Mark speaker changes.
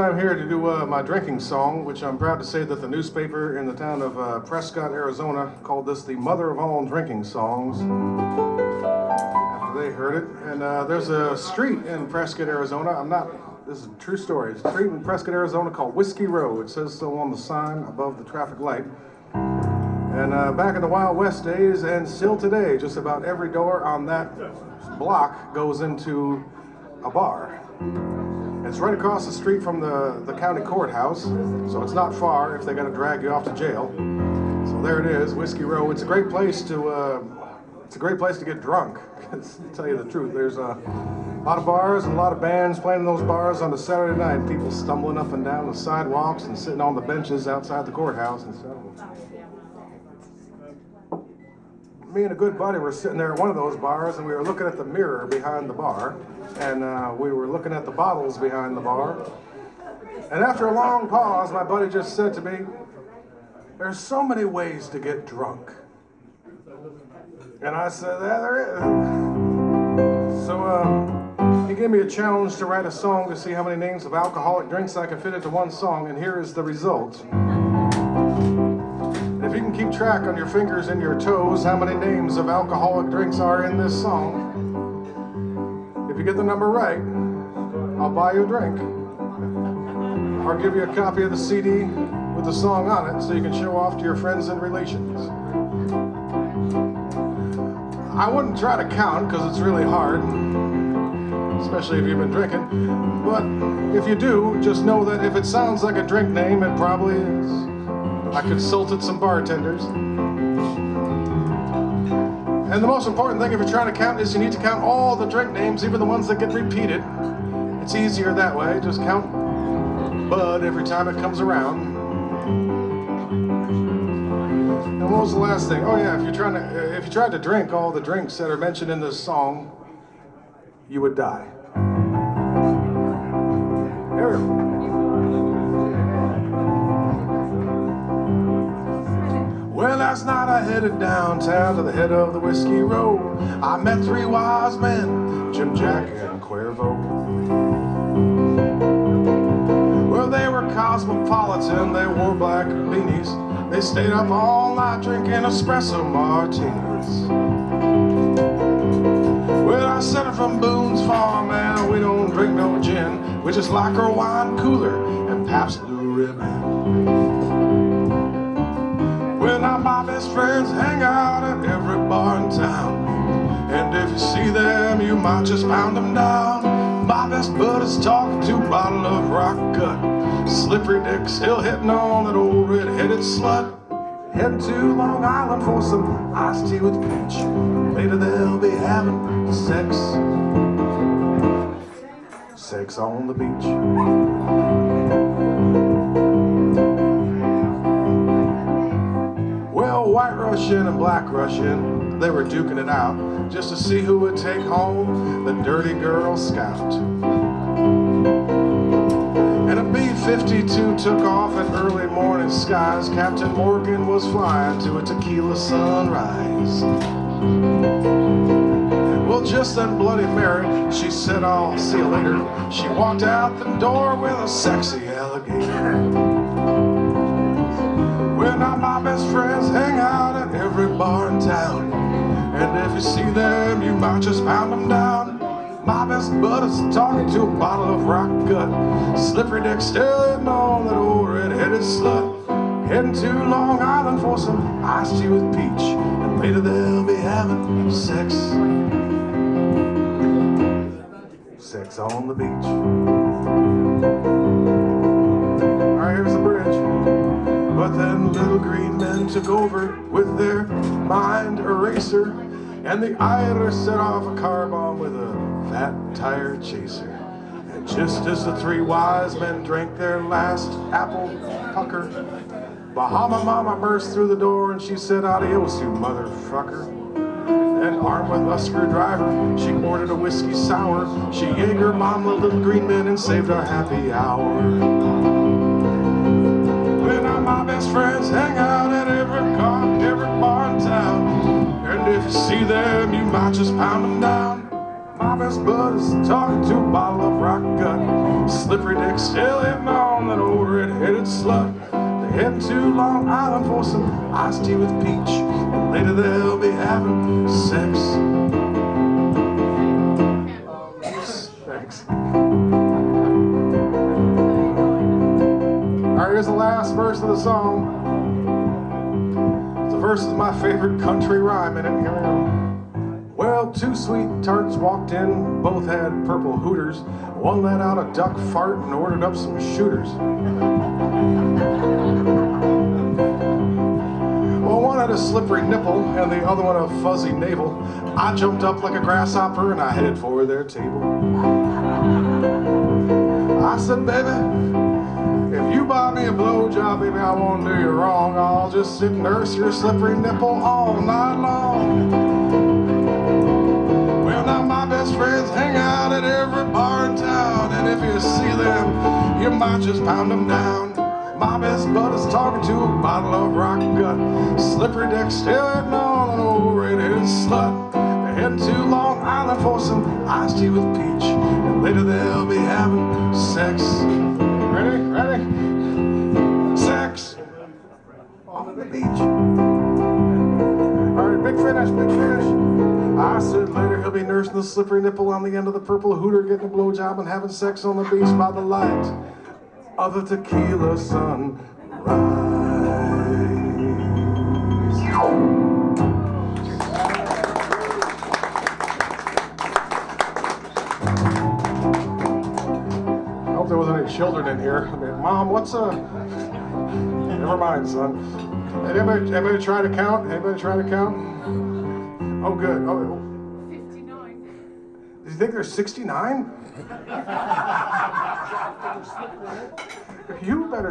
Speaker 1: I'm here to do my drinking song, which I'm proud to say that the newspaper in the town of Prescott, Arizona called this the mother of all drinking songs after they heard it. And there's a street in Prescott, Arizona. This is a true story. It's a street in Prescott, Arizona called Whiskey Row. It says so on the sign above the traffic light. And back in the Wild West days, and still today, just about every door on that block goes into a bar. It's right across the street from the county courthouse, so it's not far if they got to drag you off to jail. So there it is, Whiskey Row. It's a great place to get drunk. To tell you the truth, there's a lot of bars and a lot of bands playing in those bars on a Saturday night. People stumbling up and down the sidewalks and sitting on the benches outside the courthouse and stuff. Me and a good buddy were sitting there at one of those bars, and we were looking at the mirror behind the bar, and we were looking at the bottles behind the bar. And after a long pause, my buddy just said to me, "There's so many ways to get drunk." And I said, "Yeah, there is." So he gave me a challenge to write a song to see how many names of alcoholic drinks I could fit into one song, and here is the result. If you can keep track on your fingers and your toes how many names of alcoholic drinks are in this song, if you get the number right, I'll buy you a drink. Or give you a copy of the CD with the song on it so you can show off to your friends and relations. I wouldn't try to count because it's really hard, especially if you've been drinking. But if you do, just know that if it sounds like a drink name, it probably is. I consulted some bartenders. And the most important thing if you're trying to count is you need to count all the drink names, even the ones that get repeated. It's easier that way. Just count Bud every time it comes around. And what was the last thing? Oh yeah, if you tried to drink all the drinks that are mentioned in this song, you would die. There we go. Well, last night I headed downtown to the head of the Whiskey Row. I met three wise men, Jim, Jack, and Cuervo. Well, they were cosmopolitan, they wore black beanies. They stayed up all night drinking espresso martinis. Well, I said it from Boone's Farm, man, we don't drink no gin. We just like our wine cooler and Pabst Blue Ribbon. Well, now my best friends hang out at every bar in town, and if you see them, you might just pound them down. My best bud is talking to a bottle of rock gut. Slippery Dick still hitting on that old red-headed slut. Heading to Long Island for some iced tea with peach. Later they'll be having sex on the beach. Well, White Russian and Black Russian, they were duking it out just to see who would take home the Dirty Girl Scout. And a B-52 took off in early morning skies. Captain Morgan was flying to a tequila sunrise. Well, just then Bloody Mary, she said, "I'll see you later." She walked out the door with a sexy alligator. Well, now my best friends hang out at every bar in town, and if you see them, you might just pound them down. My best bud is talking to a bottle of rock gut. Slippery Dick still hitting on that old red-headed slut. Heading to Long Island for some iced tea with peach, and later they'll be having sex on the beach. All right, here's the bridge. But then little green men took over with their mind eraser, and the Irish set off a car bomb with a fat tire chaser. And just as the three wise men drank their last apple pucker, Bahama Mama burst through the door and she said, "Adios, you motherfucker." And armed with a screwdriver, she ordered a whiskey sour. She Jaeger bombed the little green men and saved our happy hour. Well, now my best friends hang out at every bar in town, and if you see them, you might just pound them down. My best bud is talking to a bottle of rock gut. Slippery Dick still hitting on that old red-headed slut. They're heading to Long Island for some iced tea with peach, and later they'll be having sex. Thanks. Alright, here's the last verse of the song. The verse is my favorite country rhyme in it. Here we go. Well, two sweet tarts walked in, both had purple hooters. One let out a duck fart and ordered up some shooters. Well, one had a slippery nipple and the other one a fuzzy navel. I jumped up like a grasshopper and I headed for their table. I said, baby, if you buy me a blowjob, baby, I won't do you wrong. I'll just sit and nurse your slippery nipple all night long. Well, now my best friends hang out at every bar in town, and if you see them, you might just pound them down. My best bud is talking to a bottle of rock gut. Slippery Dick still hitting on an old red-headed slut. They're heading to Long Island for some iced tea with peach, and later they'll be having sex. Ready? Ready? Sex on the beach. All right, big finish, big finish. I said later he'll be nursing the slippery nipple on the end of the purple hooter, getting a blowjob and having sex on the beach by the light of the tequila sunrise. I hope there wasn't any children in here. I mean, Mom, what's never mind, son. Anybody try to count? Anybody try to count? Oh, good. Oh,
Speaker 2: 59.
Speaker 1: do you think there's 69? You better